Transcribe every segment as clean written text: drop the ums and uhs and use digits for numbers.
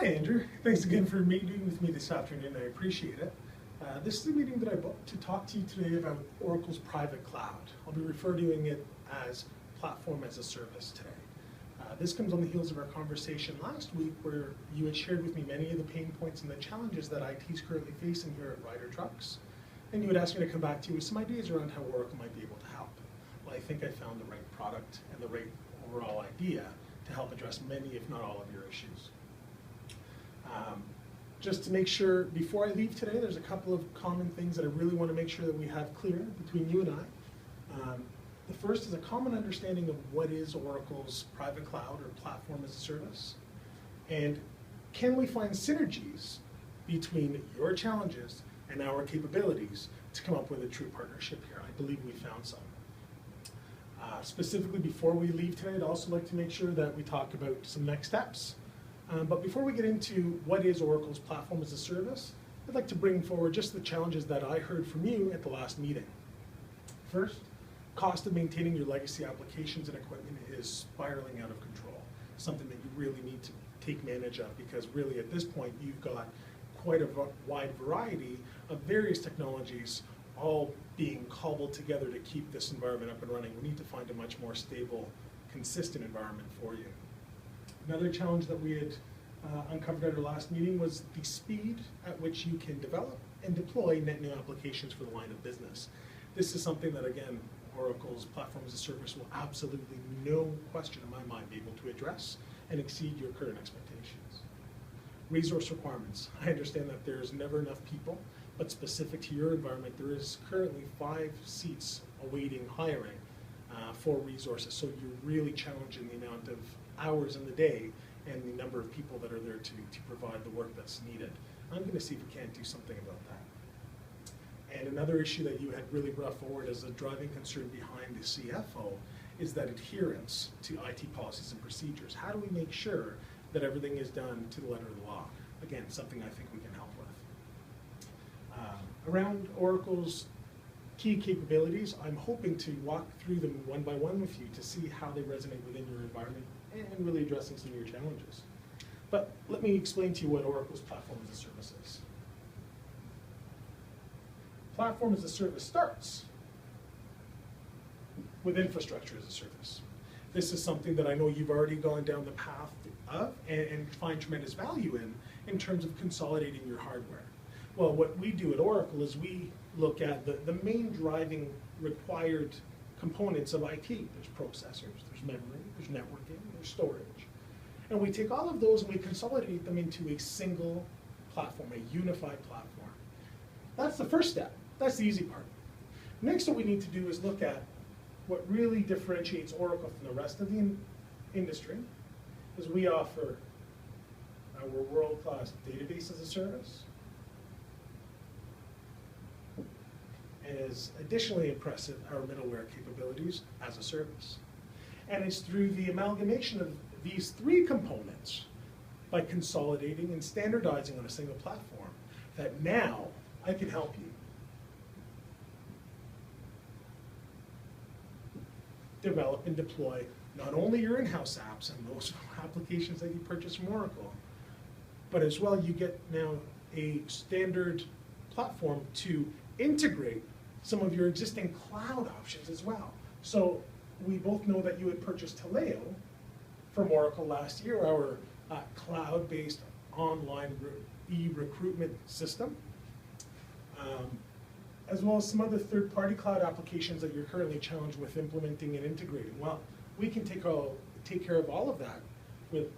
Hi, Andrew. Thanks again for meeting with me this afternoon. I appreciate it. This is a meeting that I booked to talk to you today about Oracle's private cloud. I'll be referring to it as Platform as a Service today. This comes on the heels of our conversation last week where you had shared with me many of the pain points and the challenges that IT is currently facing here at Ryder Trucks. And you had asked me to come back to you with some ideas around how Oracle might be able to help. Well, I think I found the right product and the right overall idea to help address many, if not all, of your issues. Just to make sure, before I leave today, there's a couple of common things that I really want to make sure that we have clear between you and I. The first is a common understanding of what is Oracle's private cloud or platform as a service, and can we find synergies between your challenges and our capabilities to come up with a true partnership here. I believe we found some. Specifically, before we leave today, I'd also like to make sure that we talk about some next steps. But before we get into what is Oracle's platform as a service, I'd like to bring forward just the challenges that I heard from you at the last meeting. First, cost of maintaining your legacy applications and equipment is spiraling out of control, something that you really need to take advantage of, because really at this point you've got quite a wide variety of various technologies all being cobbled together to keep this environment up and running. We need to find a much more stable, consistent environment for you. Another challenge that we had uncovered at our last meeting was the speed at which you can develop and deploy net new applications for the line of business. This is something that, again, Oracle's platform as a service will absolutely, no question in my mind, be able to address and exceed your current expectations. Resource requirements. I understand that there's never enough people, but specific to your environment, there is currently 5 seats awaiting hiring for resources. So you're really challenging the amount of hours in the day and the number of people that are there to provide the work that's needed. I'm going to see if we can't do something about that. And another issue that you had really brought forward as a driving concern behind the CFO is that adherence to IT policies and procedures. How do we make sure that everything is done to the letter of the law? Again, something I think we can help with. Around Oracle's key capabilities, I'm hoping to walk through them one by one with you to see how they resonate within your environment and really addressing some of your challenges. But let me explain to you what Oracle's platform as a service is. Platform as a service starts with infrastructure as a service. This is something that I know you've already gone down the path of and find tremendous value in terms of consolidating your hardware. Well, what we do at Oracle is we look at the main driving required components of IT. There's processors, there's memory, there's networking, there's storage. And we take all of those and we consolidate them into a single platform, a unified platform. That's the first step. That's the easy part. Next, what we need to do is look at what really differentiates Oracle from the rest of the industry, is we offer our world-class database as a service, and is additionally impressive our middleware capabilities as a service. And it's through the amalgamation of these 3 components, by consolidating and standardizing on a single platform, that now I can help you develop and deploy not only your in-house apps and those applications that you purchase from Oracle, but as well you get now a standard platform to integrate some of your existing cloud options as well. So we both know that you had purchased Taleo from Oracle last year, our cloud-based online e-recruitment system, as well as some other third-party cloud applications that you're currently challenged with implementing and integrating. Well, we can take care of all of that when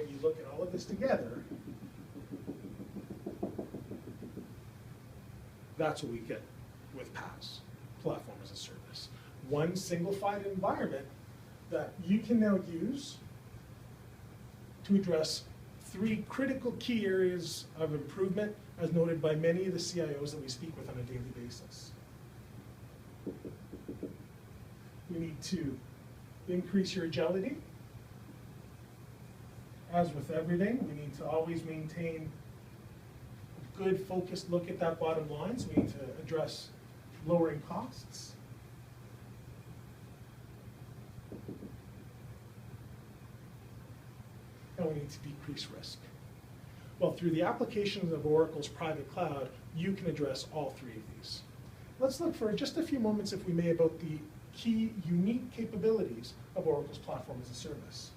you look at all of this together. That's what we get with PaaS, Platform as a Service. One simplified environment that you can now use to address 3 critical key areas of improvement, as noted by many of the CIOs that we speak with on a daily basis. We need to increase your agility. As with everything, we need to always maintain a good focused look at that bottom line, so we need to address lowering costs. And we need to decrease risk. Well, through the applications of Oracle's private cloud, you can address all three of these. Let's look for just a few moments, if we may, about the key unique capabilities of Oracle's platform as a service.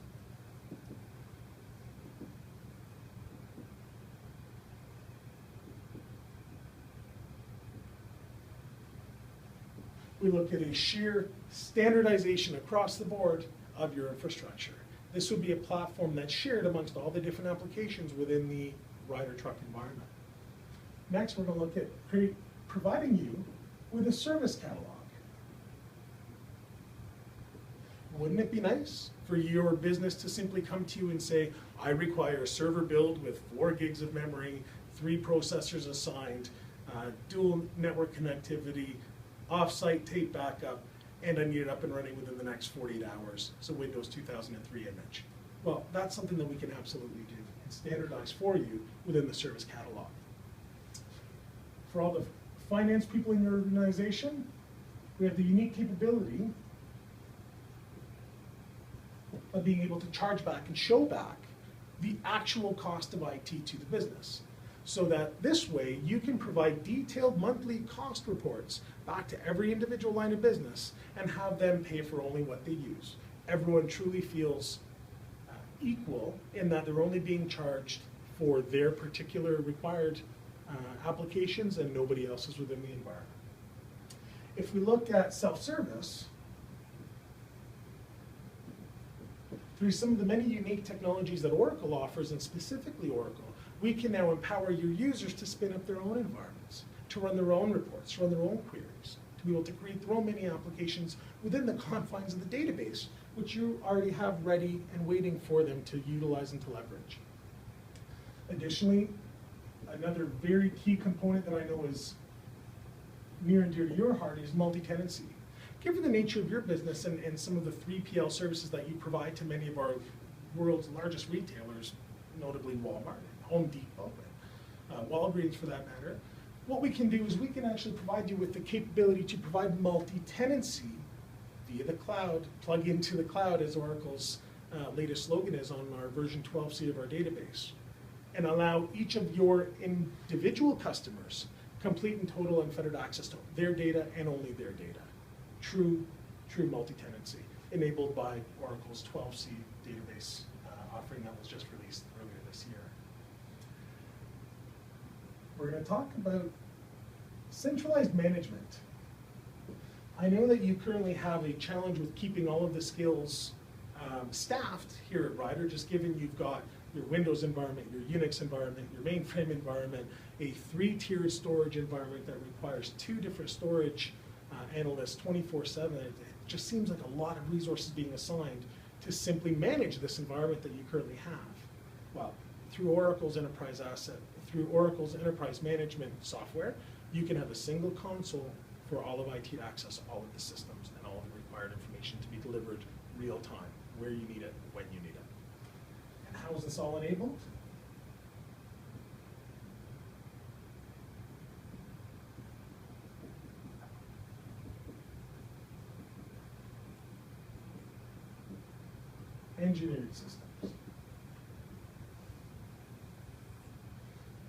We look at a sheer standardization across the board of your infrastructure. This would be a platform that's shared amongst all the different applications within the Ryder truck environment. Next, we're going to look at providing you with a service catalog. Wouldn't it be nice for your business to simply come to you and say, I require a server build with 4 gigs of memory, 3 processors assigned, dual network connectivity, off-site tape backup, and I need it up and running within the next 48 hours, so Windows 2003 image. Well, that's something that we can absolutely do and standardize for you within the service catalog. For all the finance people in your organization, we have the unique capability of being able to charge back and show back the actual cost of IT to the business, so that this way you can provide detailed monthly cost reports back to every individual line of business and have them pay for only what they use. Everyone truly feels equal in that they're only being charged for their particular required applications and nobody else is within the environment. If we look at self-service, through some of the many unique technologies that Oracle offers, and specifically Oracle, we can now empower your users to spin up their own environments, to run their own reports, to run their own queries, to be able to create their own mini applications within the confines of the database, which you already have ready and waiting for them to utilize and to leverage. Additionally, another very key component that I know is near and dear to your heart is multi-tenancy. Given the nature of your business and some of the 3PL services that you provide to many of our world's largest retailers, notably Walmart, Home Depot, and Walgreens for that matter, what we can do is we can actually provide you with the capability to provide multi-tenancy via the cloud, plug into the cloud, as Oracle's latest slogan is on our version 12c of our database, and allow each of your individual customers complete and total unfettered access to their data and only their data. True multi-tenancy, enabled by Oracle's 12c database offering that was just released earlier this year. We're going to talk about centralized management. I know that you currently have a challenge with keeping all of the skills staffed here at Ryder, just given you've got your Windows environment, your Unix environment, your mainframe environment, a 3-tiered storage environment that requires 2 different storage analysts 24/7. It just seems like a lot of resources being assigned to simply manage this environment that you currently have. Well, through Oracle's enterprise asset, through Oracle's enterprise management software, you can have a single console for all of IT to access all of the systems and all of the required information to be delivered real time, where you need it, when you need it. And how is this all enabled? Engineered systems.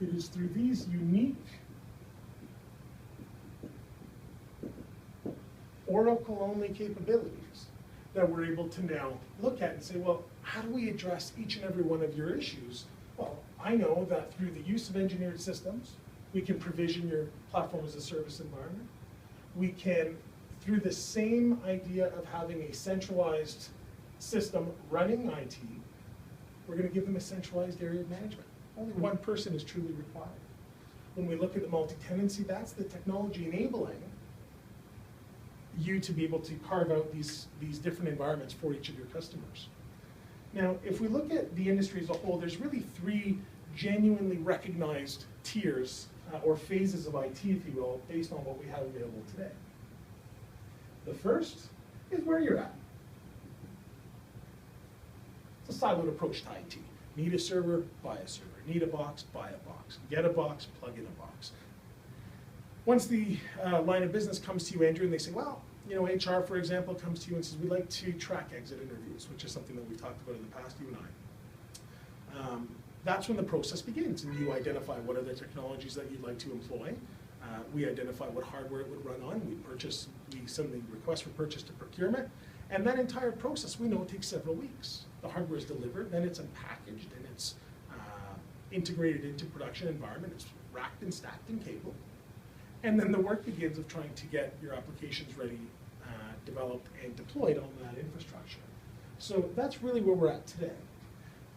It is through these unique Oracle-only capabilities that we're able to now look at and say, well, how do we address each and every one of your issues? Well, I know that through the use of engineered systems, we can provision your platform as a service environment. We can, through the same idea of having a centralized system running IT, we're going to give them a centralized area of management. Only one person is truly required. When we look at the multi-tenancy, that's the technology enabling you to be able to carve out these different environments for each of your customers. Now, if we look at the industry as a whole, there's really 3 genuinely recognized tiers or phases of IT, if you will, based on what we have available today. The first is where you're at. It's a siloed approach to IT. Need a server, buy a server. Need a box, buy a box. Get a box, plug in a box. Once the line of business comes to you, Andrew, and they say, well, you know, HR, for example, comes to you and says, we'd like to track exit interviews, which is something that we've talked about in the past, you and I. that's when the process begins, and you identify what are the technologies that you'd like to employ. We identify what hardware it would run on. We send the request for purchase to procurement, and that entire process we know takes several weeks. The hardware is delivered, then it's unpackaged, and it's integrated into production environment. It's racked and stacked in cable, and then the work begins of trying to get your applications ready, developed, and deployed on that infrastructure. So that's really where we're at today.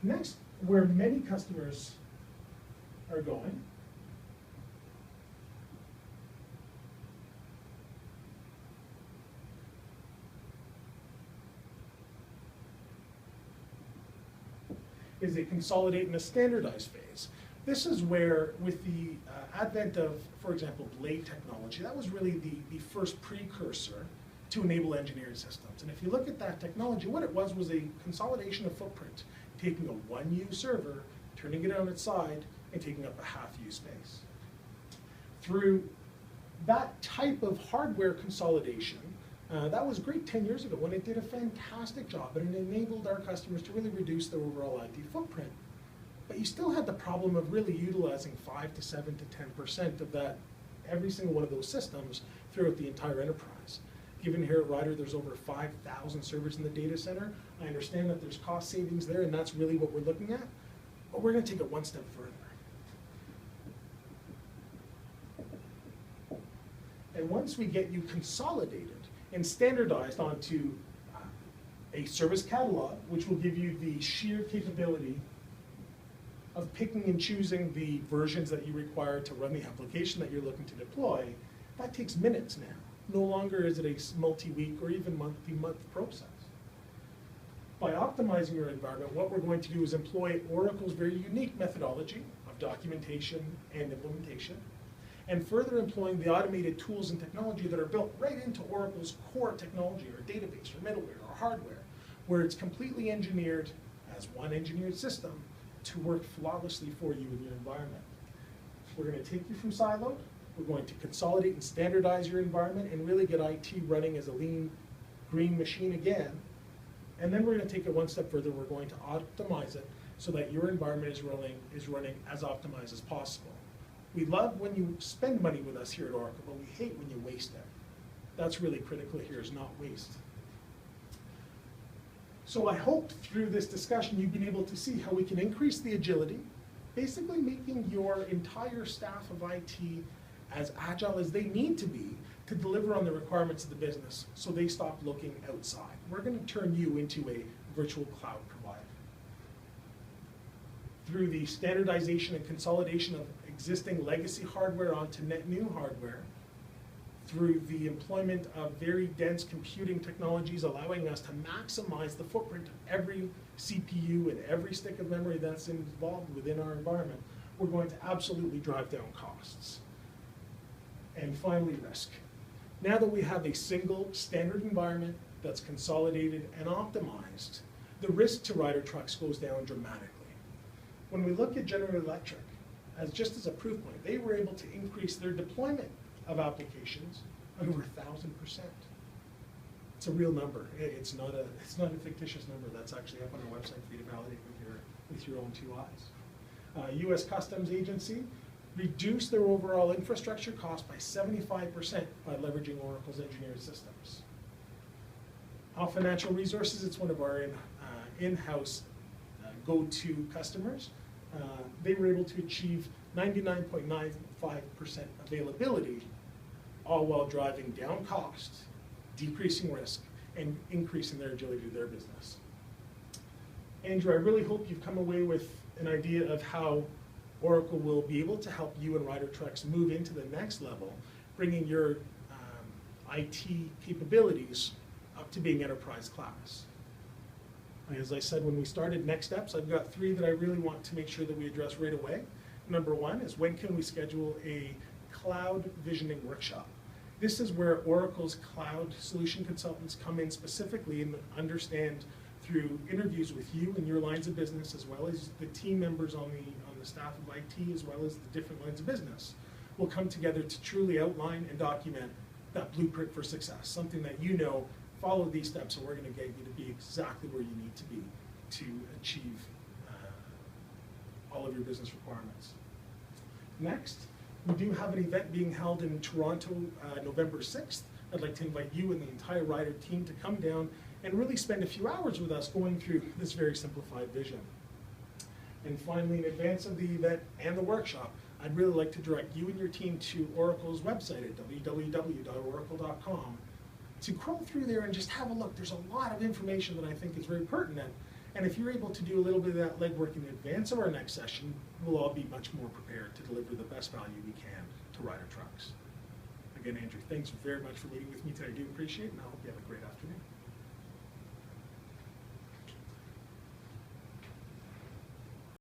Next, where many customers are going, is a consolidate and a standardize phase. This is where, with the advent of, for example, blade technology, that was really the first precursor to enable engineered systems. And if you look at that technology, what it was a consolidation of footprint, taking a 1U server, turning it on its side, and taking up a half-U space. Through that type of hardware consolidation, that was great 10 years ago when it did a fantastic job, and it enabled our customers to really reduce their overall IT footprint. But you still had the problem of really utilizing 5 to 7 to 10% of that, every single one of those systems throughout the entire enterprise. Given here at Ryder, there's over 5,000 servers in the data center. I understand that there's cost savings there, and that's really what we're looking at. But we're going to take it one step further. And once we get you consolidated and standardized onto a service catalog, which will give you the sheer capability of picking and choosing the versions that you require to run the application that you're looking to deploy, that takes minutes now. No longer is it a multi-week or even month-to-month process. By optimizing your environment, what we're going to do is employ Oracle's very unique methodology of documentation and implementation, and further employing the automated tools and technology that are built right into Oracle's core technology, or database, or middleware, or hardware, where it's completely engineered as one engineered system to work flawlessly for you in your environment. We're going to take you from siloed. We're going to consolidate and standardize your environment and really get IT running as a lean, green machine again. And then we're going to take it one step further. We're going to optimize it so that your environment is running as optimized as possible. We love when you spend money with us here at Oracle, but we hate when you waste it. That's really critical here, is not waste. So I hope through this discussion you've been able to see how we can increase the agility, basically making your entire staff of IT as agile as they need to be to deliver on the requirements of the business so they stop looking outside. We're going to turn you into a virtual cloud provider. Through the standardization and consolidation of existing legacy hardware onto net new hardware, through the employment of very dense computing technologies allowing us to maximize the footprint of every CPU and every stick of memory that's involved within our environment, we're going to absolutely drive down costs. And finally, risk. Now that we have a single standard environment that's consolidated and optimized, the risk to Ryder trucks goes down dramatically. When we look at General Electric, just as a proof point, they were able to increase their deployment of applications by over 1,000%. It's a real number. It's not a fictitious number. That's actually up on our website for you to validate with your own two eyes. U.S. Customs Agency reduced their overall infrastructure cost by 75% by leveraging Oracle's engineered systems. Alpha Natural Resources, it's one of our in-house go-to customers. They were able to achieve 99.95% availability, all while driving down cost, decreasing risk, and increasing their agility to their business. Andrew, I really hope you've come away with an idea of how Oracle will be able to help you and Ryder Trucks move into the next level, bringing your IT capabilities up to being enterprise class. As I said when we started, next steps, I've got 3 that I really want to make sure that we address right away. Number 1 is, when can we schedule a cloud visioning workshop? This is where Oracle's cloud solution consultants come in specifically and understand through interviews with you and your lines of business, as well as the team members on the staff of IT, as well as the different lines of business, will come together to truly outline and document that blueprint for success, something that you know, follow these steps and we're going to get you to be exactly where you need to be to achieve all of your business requirements. Next, we do have an event being held in Toronto, November 6th. I'd like to invite you and the entire Ryder team to come down and really spend a few hours with us going through this very simplified vision. And finally, in advance of the event and the workshop, I'd really like to direct you and your team to Oracle's website at www.oracle.com to crawl through there and just have a look. There's a lot of information that I think is very pertinent. And if you're able to do a little bit of that legwork in advance of our next session, we'll all be much more prepared to deliver the best value we can to Ryder Trucks. Again, Andrew, thanks very much for meeting with me today. I do appreciate it, and I hope you have a great afternoon.